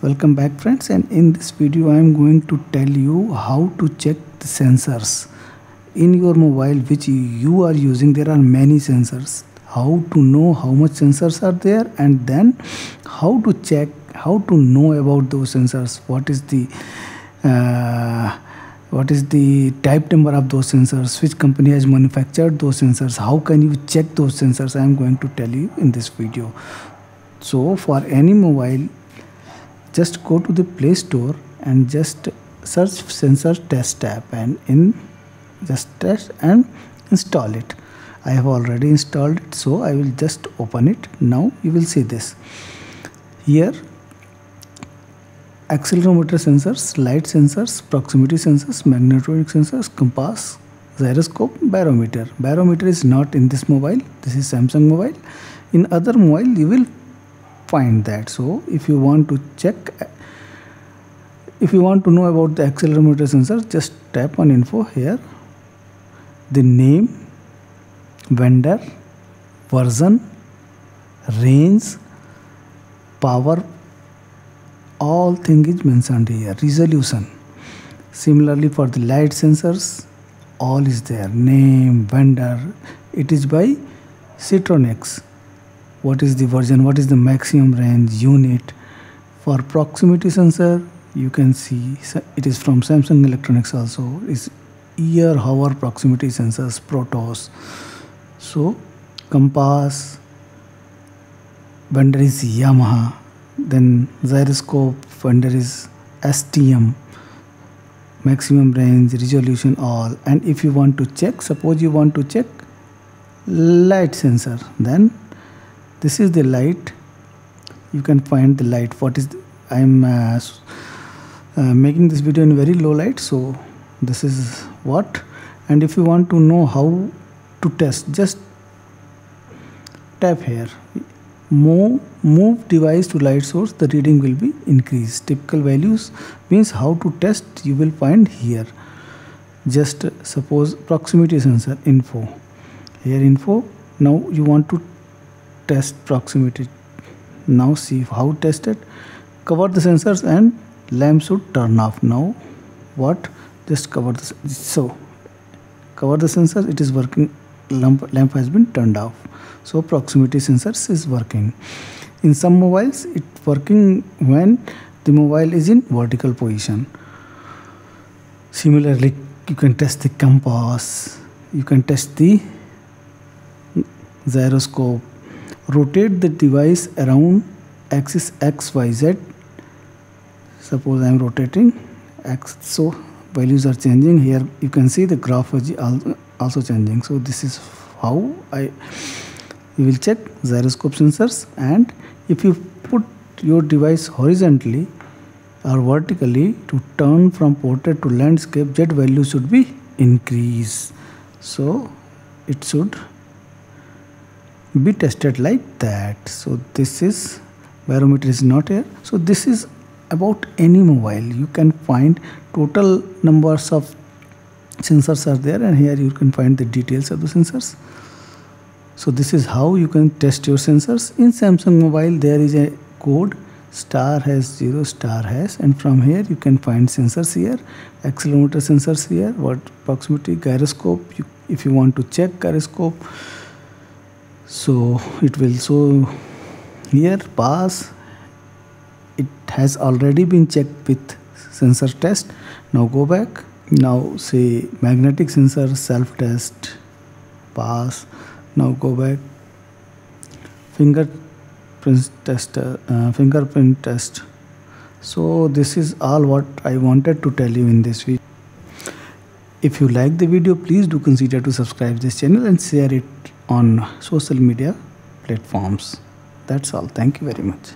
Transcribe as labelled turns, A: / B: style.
A: Welcome back friends, and in this video I am going to tell you how to check the sensors in your mobile which you are using. There are many sensors. How to know how much sensors are there, and then how to check, how to know about those sensors. What is the type number of those sensors, which company has manufactured those sensors, how can you check those sensors, I am going to tell you in this video. So for any mobile, just go to the Play Store and just search sensor test app, and just test and install it. I have already installed it, so I will just open it. Now you will see this here: accelerometer sensors, light sensors, proximity sensors, magnetometric sensors, compass, gyroscope, barometer. Barometer is not in this mobile. This is Samsung mobile. In other mobile you will find that. So if you want to check, if you want to know about the accelerometer sensor, just tap on info here. The name, vendor, version, range, power, all thing is mentioned here. Resolution. Similarly for the light sensors, all is there. Name, vendor. It is by Citronics. What is the version, what is the maximum range, unit. For proximity sensor, you can see it is from Samsung Electronics also. Is ear, hour proximity sensors, Protos. So compass, vendor is Yamaha. Then gyroscope, vendor is STM. Maximum range, resolution, all. And if you want to check, suppose you want to check light sensor, then this is the light. You can find the light. What is I am making this video in very low light, so this is what. And if you want to know how to test, just tap here. Move device to light source, the reading will be increased. Typical values means how to test, you will find here. Just suppose proximity sensor info. Here info. Now you want to test proximity. Now see how tested. Cover the sensors and lamp should turn off. Now what? Just cover this. So cover the sensors, it is working. Lamp has been turned off. So proximity sensors is working. In some mobiles it working when the mobile is in vertical position. Similarly, you can test the compass, you can test the gyroscope. Rotate the device around axis XYZ. Suppose I am rotating X, so values are changing. Here you can see the graph is also changing. So this is how you will check gyroscope sensors. And if you put your device horizontally or vertically to turn from portrait to landscape, Z value should be increased. So it should be tested like that. So this is barometer is not here. So this is about any mobile. You can find total numbers of sensors are there, and here you can find the details of the sensors. So this is how you can test your sensors. In Samsung mobile there is a code *#0 *#, and from here you can find sensors here, accelerometer sensors here, what proximity, gyroscope. If you want to check gyroscope, so it will show here pass. It has already been checked with sensor test. Now go back. Now say magnetic sensor self test, pass. Now go back. Fingerprint test. So this is all what I wanted to tell you in this video. If you like the video, please do consider to subscribe this channel and share it on social media platforms. That's all. Thank you very much.